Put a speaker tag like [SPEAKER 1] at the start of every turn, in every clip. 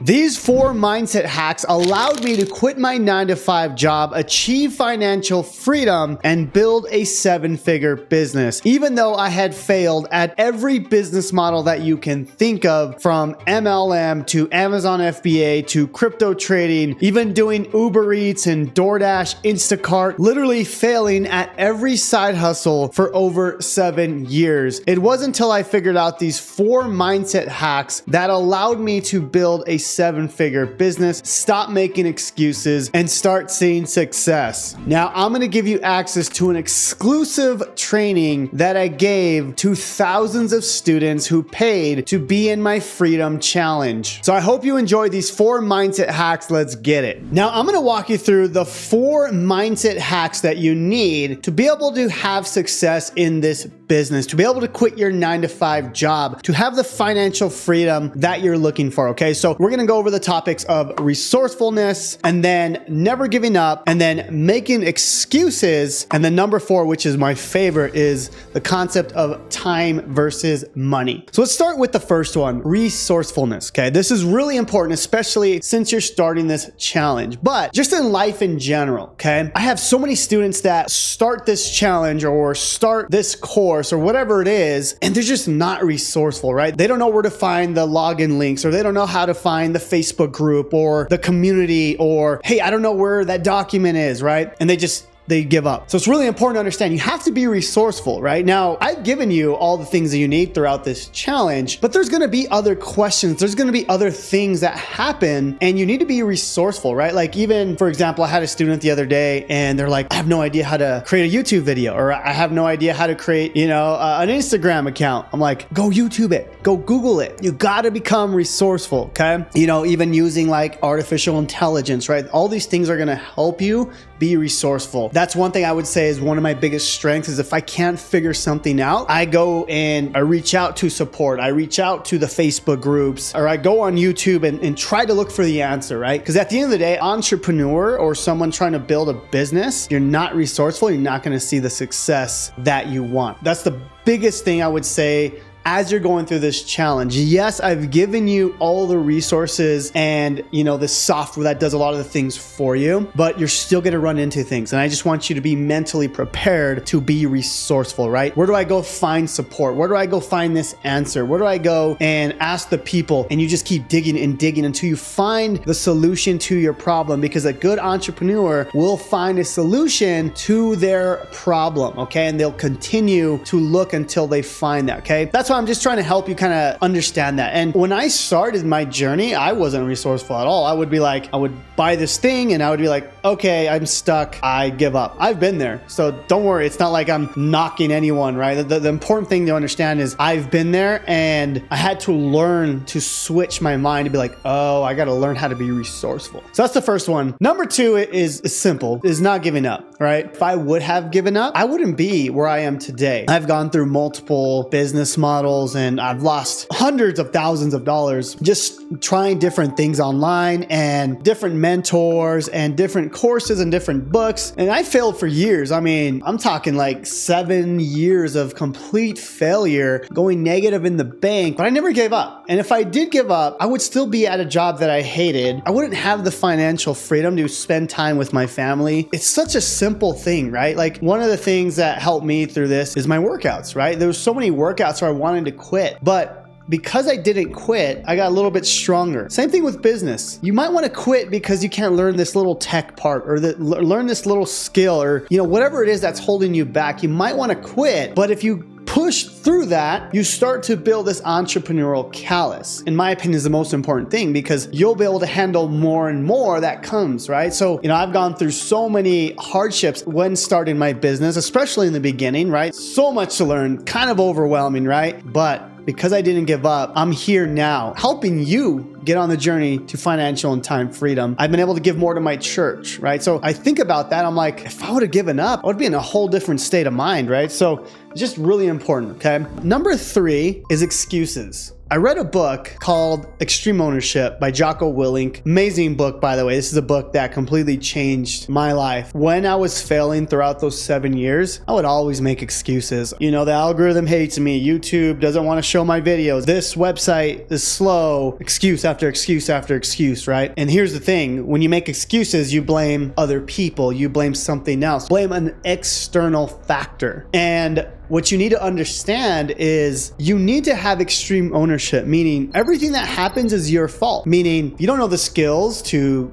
[SPEAKER 1] These 4 mindset hacks allowed me to quit my 9-to-5 job, achieve financial freedom, and build a 7-figure business. Even though I had failed at every business model that you can think of, from MLM to Amazon FBA to crypto trading, even doing Uber Eats and DoorDash, Instacart, literally failing at every side hustle for over 7 years. It wasn't until I figured out these 4 mindset hacks that allowed me to build a 7-figure business, stop making excuses, and start seeing success. Now, I'm going to give you access to an exclusive training that I gave to thousands of students who paid to be in my Freedom Challenge. So I hope you enjoy these 4 mindset hacks. Let's get it. Now, I'm going to walk you through the 4 mindset hacks that you need to be able to have success in this business, to be able to quit your 9-to-5 job, to have the financial freedom that you're looking for. Okay, so we're going to go over the topics of resourcefulness, and then never giving up, and then making excuses, and then number 4, which is my favorite, is the concept of time versus money. So let's start with the first one, resourcefulness. Okay, this is really important, especially since you're starting this challenge, but just in life in general. Okay, I have so many students that start this challenge or start this course or whatever it is, and they're just not resourceful, right? They don't know where to find the login links, or they don't know how to find the Facebook group or the community, or hey, I don't know where that document is, right? And they give up. So it's really important to understand you have to be resourceful, right? Now, I've given you all the things that you need throughout this challenge, but there's going to be other questions. There's going to be other things that happen, and you need to be resourceful, right? Like, even, for example, I had a student the other day and they're like, I have no idea how to create a YouTube video, or I have no idea how to create, an Instagram account. I'm like, go YouTube it, go Google it. You got to become resourceful, okay? Even using like artificial intelligence, right? All these things are going to help you be resourceful. That's one thing I would say is one of my biggest strengths, is if I can't figure something out, I go and I reach out to support. I reach out to the Facebook groups, or I go on YouTube and try to look for the answer, right? Because at the end of the day, entrepreneur or someone trying to build a business, you're not resourceful, you're not going to see the success that you want. That's the biggest thing I would say as you're going through this challenge. Yes, I've given you all the resources and, the software that does a lot of the things for you, but you're still going to run into things. And I just want you to be mentally prepared to be resourceful, right? Where do I go find support? Where do I go find this answer? Where do I go and ask the people? And you just keep digging and digging until you find the solution to your problem, because a good entrepreneur will find a solution to their problem, okay? And they'll continue to look until they find that, okay? That's why I'm just trying to help you kind of understand that. And when I started my journey, I wasn't resourceful at all. I would buy this thing and I would be like, okay, I'm stuck, I give up. I've been there. So don't worry. It's not like I'm knocking anyone, right? The important thing to understand is I've been there, and I had to learn to switch my mind to be like, oh, I got to learn how to be resourceful. So that's the first one. Number 2 is simple, is not giving up, right? If I would have given up, I wouldn't be where I am today. I've gone through multiple business models, and I've lost hundreds of thousands of dollars just trying different things online, and different mentors and different courses and different books. And I failed for years. I mean, I'm talking like 7 years of complete failure, going negative in the bank, but I never gave up. And if I did give up, I would still be at a job that I hated. I wouldn't have the financial freedom to spend time with my family. It's such a simple thing, right? Like, one of the things that helped me through this is my workouts, right? There was so many workouts where I wanted to quit, but because I didn't quit, I got a little bit stronger. Same thing with business. You might want to quit because you can't learn this little tech part, or learn this little skill, or whatever it is that's holding you back. You might want to quit, but if you push through that, you start to build this entrepreneurial callus. In my opinion, is the most important thing, because you'll be able to handle more and more that comes, right? So, I've gone through so many hardships when starting my business, especially in the beginning, right? So much to learn, kind of overwhelming, right? But because I didn't give up, I'm here now helping you get on the journey to financial and time freedom. I've been able to give more to my church, right? So I think about that. I'm like, if I would have given up, I would be in a whole different state of mind, right? So It's just really important, okay? Number 3 is excuses. I read a book called Extreme Ownership by Jocko Willink. Amazing book, by the way. This is a book that completely changed my life. When I was failing throughout those 7 years, I would always make excuses. You know, the algorithm hates me. YouTube doesn't want to show my videos. This website is slow. Excuse after excuse after excuse, right? And here's the thing. When you make excuses, you blame other people. You blame something else. Blame an external factor. And what you need to understand is you need to have extreme ownership, meaning everything that happens is your fault. Meaning you don't know the skills to,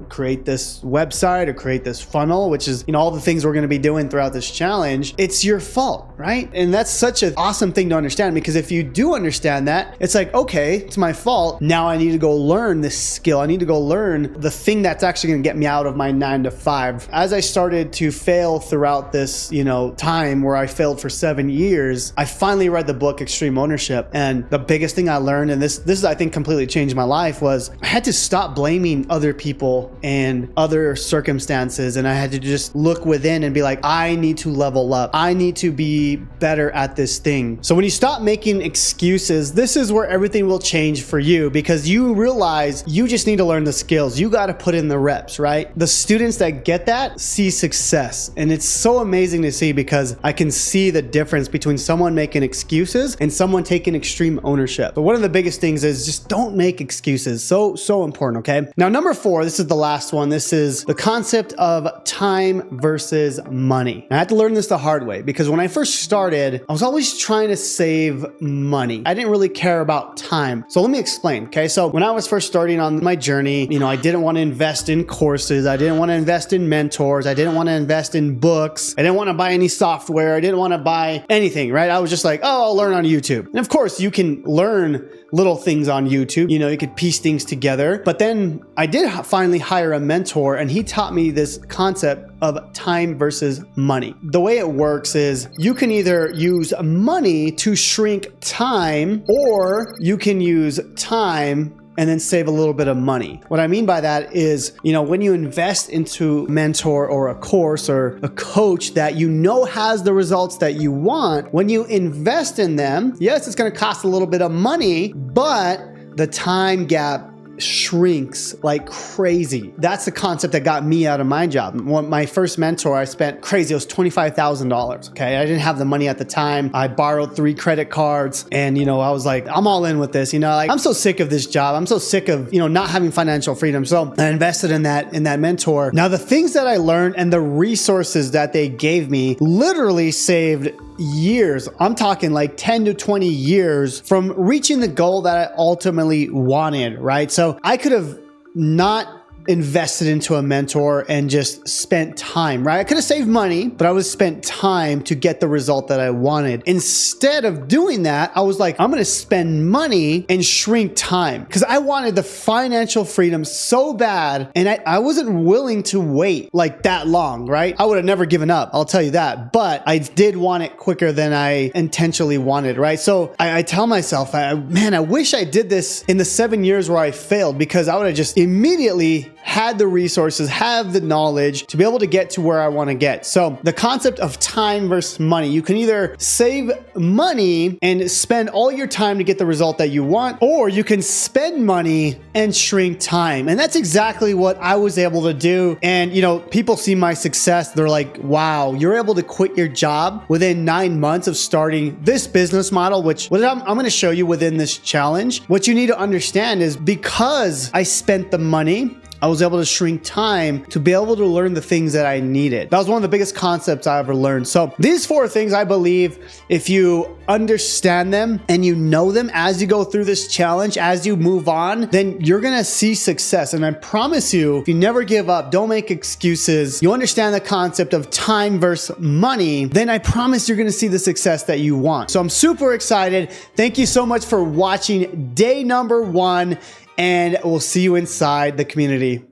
[SPEAKER 1] create this website or create this funnel, which is, all the things we're going to be doing throughout this challenge. It's your fault, right? And that's such an awesome thing to understand, because if you do understand that, it's like, okay, it's my fault. Now I need to go learn this skill. I need to go learn the thing that's actually going to get me out of my 9 to 5. As I started to fail throughout this, time where I failed for 7 years, I finally read the book Extreme Ownership. And the biggest thing I learned, and this is, I think, completely changed my life, was I had to stop blaming other people and other circumstances. And I had to just look within and be like, I need to level up. I need to be better at this thing. So when you stop making excuses, this is where everything will change for you, because you realize you just need to learn the skills. You got to put in the reps, right? The students that get that see success. And it's so amazing to see, because I can see the difference between someone making excuses and someone taking extreme ownership. But one of the biggest things is just don't make excuses. So important, okay? Now, number 4, this is the last one. This is the concept of time versus money. I had to learn this the hard way, because when I first started, I was always trying to save money. I didn't really care about time. So let me explain, okay? So when I was first starting on my journey, I didn't want to invest in courses. I didn't want to invest in mentors. I didn't want to invest in books. I didn't want to buy any software. I didn't want to buy anything, right? I was just like, oh, I'll learn on YouTube. And of course, you can learn little things on YouTube. You could piece things together. But then I did finally hire a mentor, and he taught me this concept of time versus money. The way it works is you can either use money to shrink time, or you can use time and then save a little bit of money. What I mean by that is, when you invest into a mentor or a course or a coach that has the results that you want, when you invest in them, yes, it's going to cost a little bit of money, but the time gap shrinks like crazy. That's the concept that got me out of my job. My first mentor, I spent crazy. It was $25,000. Okay. I didn't have the money at the time. I borrowed 3 credit cards, and, I was like, I'm all in with this, I'm so sick of this job. I'm so sick of, not having financial freedom. So I invested in that mentor. Now, the things that I learned and the resources that they gave me literally saved years. I'm talking like 10 to 20 years from reaching the goal that I ultimately wanted, right? So I could have not invested into a mentor and just spent time, right? I could have saved money, but I would have spent time to get the result that I wanted. Instead of doing that, I was like, I'm going to spend money and shrink time, because I wanted the financial freedom so bad, and I wasn't willing to wait like that long, right? I would have never given up, I'll tell you that, but I did want it quicker than I intentionally wanted, right? So I tell myself, I wish I did this in the 7 years where I failed, because I would have just immediately had the resources, have the knowledge to be able to get to where I want to get. So the concept of time versus money, you can either save money and spend all your time to get the result that you want, or you can spend money and shrink time. And that's exactly what I was able to do. And, people see my success. They're like, wow, you're able to quit your job within 9 months of starting this business model, which I'm going to show you within this challenge. What you need to understand is, because I spent the money, I was able to shrink time to be able to learn the things that I needed. That was one of the biggest concepts I ever learned. So these 4 things, I believe, if you understand them and you know them as you go through this challenge, as you move on, then you're going to see success. And I promise you, if you never give up, don't make excuses, you understand the concept of time versus money, then I promise you're going to see the success that you want. So I'm super excited. Thank you so much for watching day number 1. And we'll see you inside the community.